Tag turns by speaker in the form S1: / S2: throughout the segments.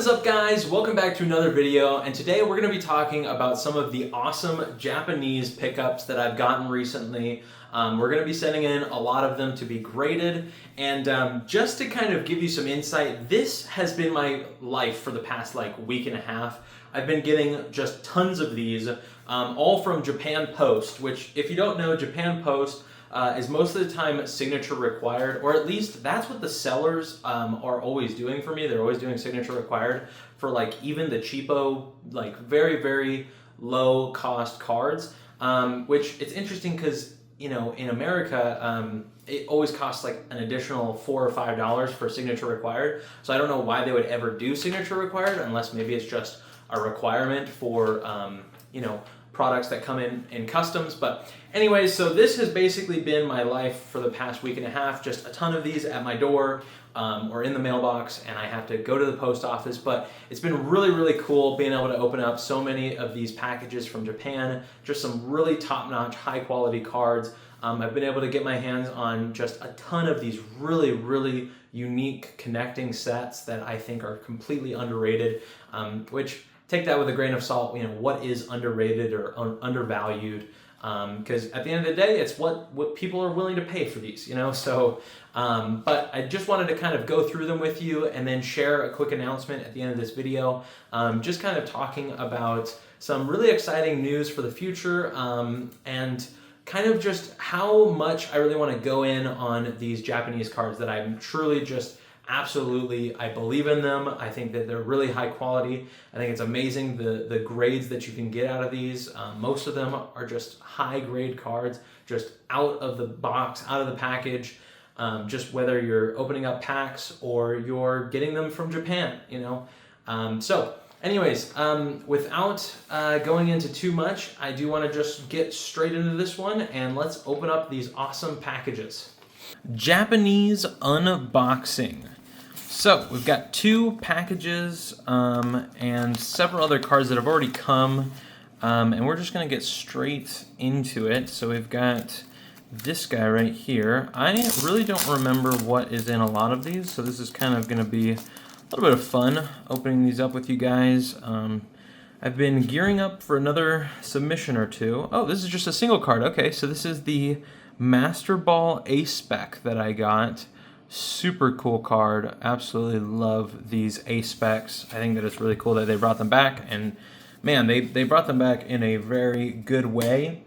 S1: is up, guys? Welcome back to another video, and today we're going to be talking about some of the awesome Japanese pickups that I've gotten recently. We're going to be sending in a lot of them to be graded, and just to kind of give you some insight, this has been my life for the past week and a half. I've been getting just tons of these, all from Japan Post, which if you don't know, Japan Post is most of the time signature required, or at least that's what the sellers are always doing for me. They're always doing signature required for even the cheapo, very, very low cost cards, which it's interesting because, in America, it always costs an additional $4 or $5 for signature required. So I don't know why they would ever do signature required unless maybe it's just a requirement for, products that come in customs. But anyways, so this has basically been my life for the past week and a half, just a ton of these at my door or in the mailbox, and I have to go to the post office. But it's been really, really cool being able to open up so many of these packages from Japan, just some really top-notch, high-quality cards. I've been able to get my hands on just a ton of these really, really unique connecting sets that I think are completely underrated, which take that with a grain of salt. What is underrated or undervalued? Because at the end of the day, it's what people are willing to pay for these, So, but I just wanted to kind of go through them with you and then share a quick announcement at the end of this video, just kind of talking about some really exciting news for the future, and kind of just how much I really want to go in on these Japanese cards that I'm truly just absolutely, I believe in them. I think that they're really high quality. I think it's amazing the grades that you can get out of these. Most of them are just high grade cards, just out of the box, out of the package, just whether you're opening up packs or you're getting them from Japan, So anyways, without going into too much, I do want to just get straight into this one, and let's open up these awesome packages. Japanese unboxing. So we've got two packages and several other cards that have already come, and we're just going to get straight into it. So we've got this guy right here. I really don't remember what is in a lot of these, so this is kind of going to be a little bit of fun opening these up with you guys. I've been gearing up for another submission or two. Oh, this is just a single card. Okay, so this is the Master Ball A-Spec that I got. Super cool card. Absolutely love these A-Specs. I think that it's really cool that they brought them back, and man, they brought them back in a very good way.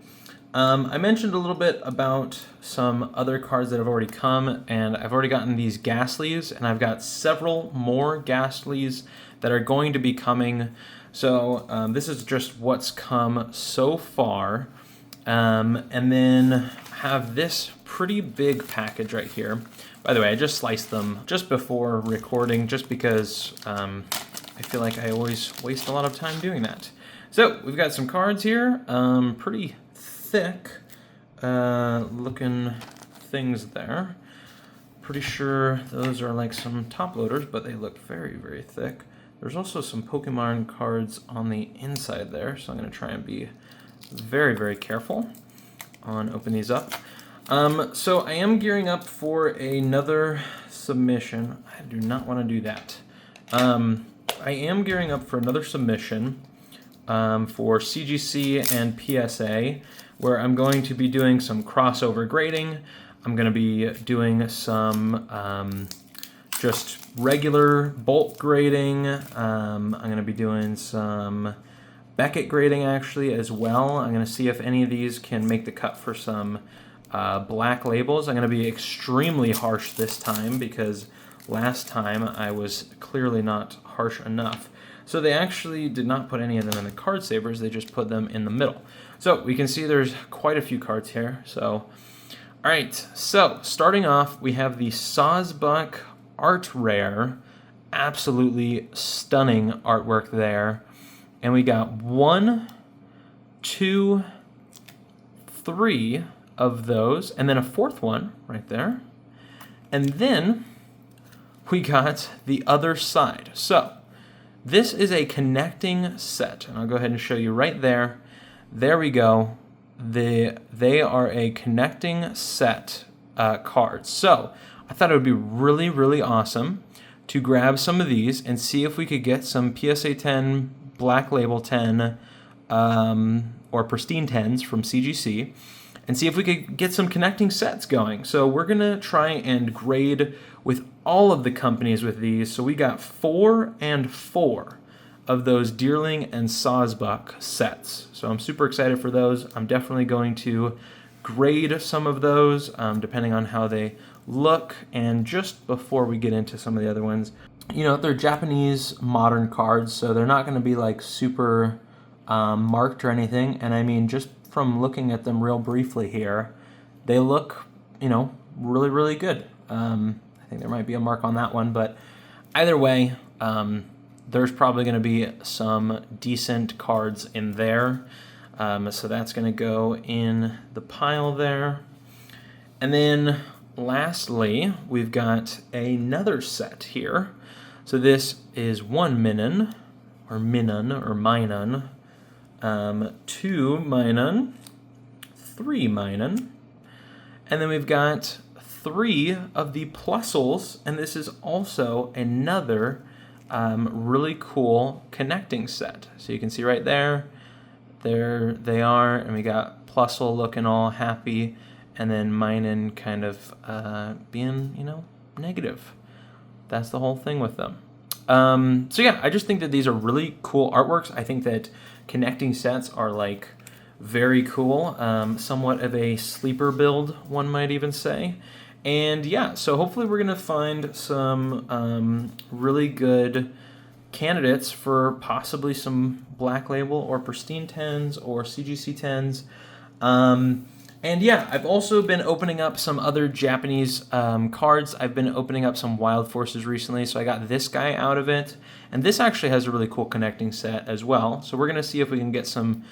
S1: I mentioned a little bit about some other cards that have already come, and I've already gotten these Ghastlies, and I've got several more Ghastlies that are going to be coming. So this is just what's come so far. And then have this pretty big package right here. By the way, I just sliced them just before recording, just because I feel like I always waste a lot of time doing that. So we've got some cards here, pretty thick looking things there. Pretty sure those are some top loaders, but they look very, very thick. There's also some Pokemon cards on the inside there, so I'm going to try and be very, very careful on opening these up. So I am gearing up for another submission. I do not want to do that. I am gearing up for another submission for CGC and PSA, where I'm going to be doing some crossover grading. I'm going to be doing some just regular bulk grading. I'm going to be doing some Beckett grading actually as well. I'm going to see if any of these can make the cut for some black labels. I'm going to be extremely harsh this time because last time I was clearly not harsh enough. So they actually did not put any of them in the card savers, they just put them in the middle. So we can see there's quite a few cards here. So, alright, so starting off we have the Sawsbuck Art Rare. Absolutely stunning artwork there. And we got 1, 2, 3 of those, and then a fourth one right there. And then we got the other side. So this is a connecting set, and I'll go ahead and show you right there. There we go. They are a connecting set cards. So I thought it would be really, really awesome to grab some of these and see if we could get some PSA 10, Black Label 10, or Pristine 10s from CGC, and see if we could get some connecting sets going. So we're gonna try and grade with all of the companies with these. So we got 4 and 4 of those Deerling and Sawsbuck sets. So I'm super excited for those. I'm definitely going to grade some of those depending on how they look. And just before we get into some of the other ones, you know, they're Japanese modern cards, so they're not going to be like super marked or anything. And I mean, just from looking at them real briefly here, they look, you know, really, really good. I think there might be a mark on that one, but either way, there's probably going to be some decent cards in there. So that's going to go in the pile there. And then lastly, we've got another set here. So this is 1 Minun, or Minun, or Minun, 2 Minun, 3 Minun, and then we've got 3 of the Plusles, and this is also another really cool connecting set. So you can see right there they are, and we got Plusle looking all happy, and then Minun kind of being, you know, negative. That's the whole thing with them. So yeah, I just think that these are really cool artworks. I think that connecting sets are like very cool, somewhat of a sleeper build, one might even say. And yeah, so hopefully we're gonna find some really good candidates for possibly some Black Label or Pristine 10s or CGC 10s. And yeah, I've also been opening up some other Japanese cards. I've been opening up some Wild Forces recently, so I got this guy out of it. And this actually has a really cool connecting set as well. So we're going to see if we can get some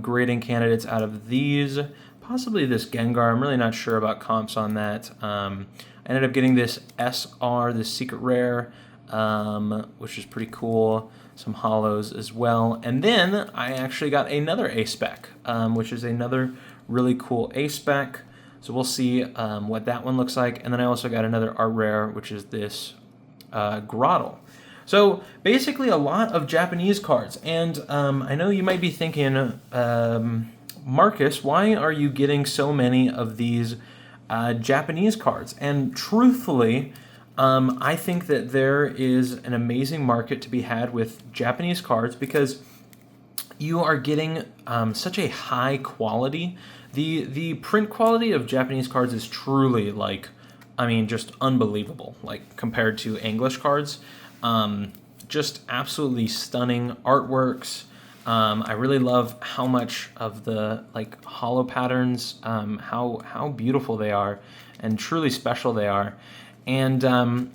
S1: grading candidates out of these. Possibly this Gengar. I'm really not sure about comps on that. I ended up getting this SR, this Secret Rare, which is pretty cool. Some hollows as well. And then I actually got another A-Spec, which is another really cool A-Spec. So we'll see what that one looks like. And then I also got another art rare, which is this Grottle. So basically a lot of Japanese cards. And I know you might be thinking, Marcus, why are you getting so many of these Japanese cards? And truthfully, I think that there is an amazing market to be had with Japanese cards because you are getting such a high quality. The print quality of Japanese cards is truly like, I mean, just unbelievable, like compared to English cards. Just absolutely stunning artworks. I really love how much of the like hollow patterns, how beautiful they are and truly special they are. And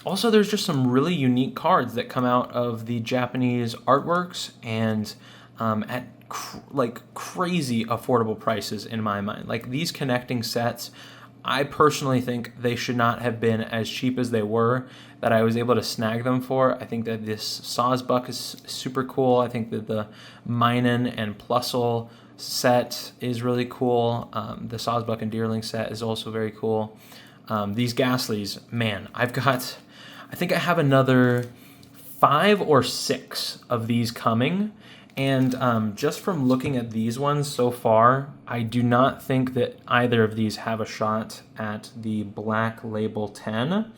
S1: also there's just some really unique cards that come out of the Japanese artworks and at like crazy affordable prices in my mind. Like these connecting sets, I personally think they should not have been as cheap as they were, that I was able to snag them for. I think that this Sawsbuck is super cool. I think that the Minun and Plusle set is really cool. The Sawsbuck and Deerling set is also very cool. These Ghastlies, man, I think I have another 5 or 6 of these coming. And just from looking at these ones so far, I do not think that either of these have a shot at the Black Label 10.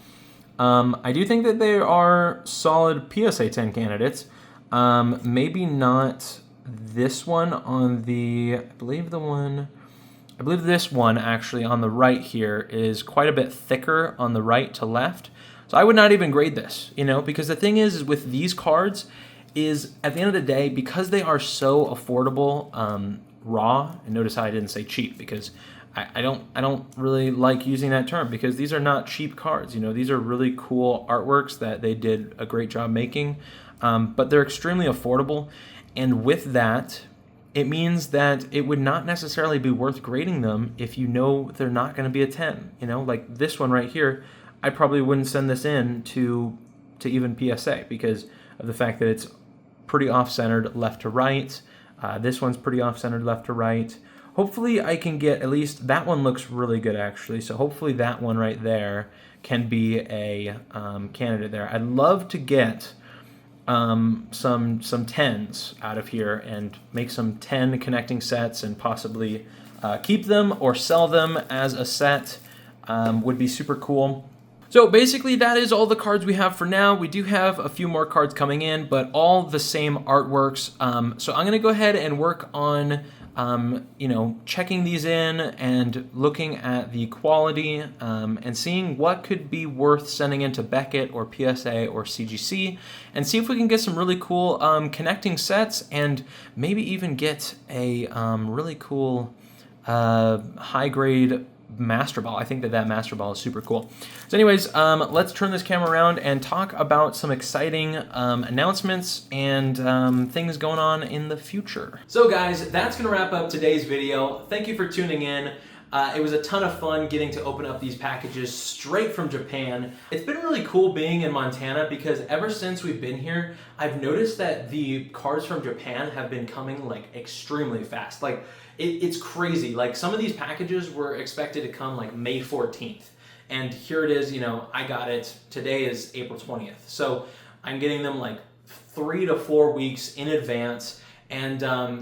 S1: I do think that they are solid PSA 10 candidates. Maybe not this one on the, I believe this one actually on the right here is quite a bit thicker on the right to left. So I would not even grade this, you know, because the thing is with these cards, is at the end of the day, because they are so affordable, raw, and notice how I didn't say cheap, because I don't really like using that term, because these are not cheap cards. You know, these are really cool artworks that they did a great job making, but they're extremely affordable, and with that, it means that it would not necessarily be worth grading them if you know they're not going to be a 10. You know, like this one right here, I probably wouldn't send this in to even PSA because of the fact that it's pretty off-centered left to right. This one's pretty off-centered left to right. hopefully I can get at least, that one looks really good actually, so hopefully that one right there can be a candidate there. I'd love to get some 10s out of here and make some 10 connecting sets and possibly keep them or sell them as a set. Would be super cool. So basically that is all the cards we have for now. We do have a few more cards coming in, but all the same artworks. So I'm gonna go ahead and work on checking these in and looking at the quality and seeing what could be worth sending into Beckett or PSA or CGC, and see if we can get some really cool connecting sets and maybe even get a really cool high grade Master Ball. I think that Master Ball is super cool. So anyways, let's turn this camera around and talk about some exciting announcements and things going on in the future. So guys, that's gonna wrap up today's video. Thank you for tuning in. It was a ton of fun getting to open up these packages straight from Japan. It's been really cool being in Montana because ever since we've been here, I've noticed that the cards from Japan have been coming like extremely fast. Like it's crazy. Like some of these packages were expected to come like May 14th. And here it is, I got it. Today is April 20th. So I'm getting them like 3 to 4 weeks in advance. And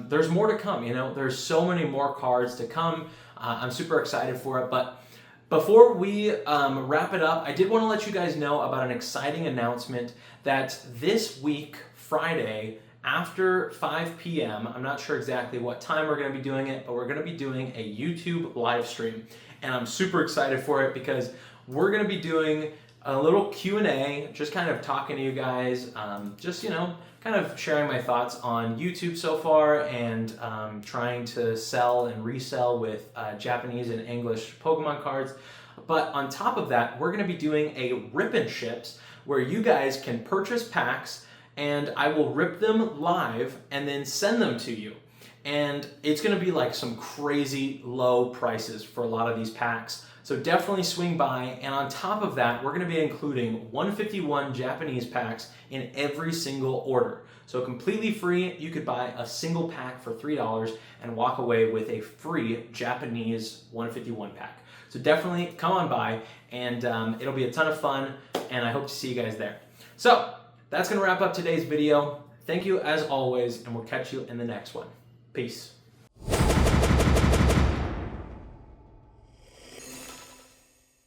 S1: there's more to come, There's so many more cards to come. I'm super excited for it. But before we wrap it up, I did want to let you guys know about an exciting announcement that this week, Friday, after 5 p.m., I'm not sure exactly what time we're going to be doing it, but we're going to be doing a YouTube live stream. And I'm super excited for it because we're going to be doing a little Q&A, just kind of talking to you guys, kind of sharing my thoughts on YouTube so far and trying to sell and resell with Japanese and English Pokemon cards. But on top of that, we're going to be doing a rip and ships where you guys can purchase packs and I will rip them live and then send them to you. And it's going to be like some crazy low prices for a lot of these packs. So definitely swing by. And on top of that, we're going to be including 151 Japanese packs in every single order. So completely free. You could buy a single pack for $3 and walk away with a free Japanese 151 pack. So definitely come on by and it'll be a ton of fun and I hope to see you guys there. So that's going to wrap up today's video. Thank you as always, and we'll catch you in the next one. Peace.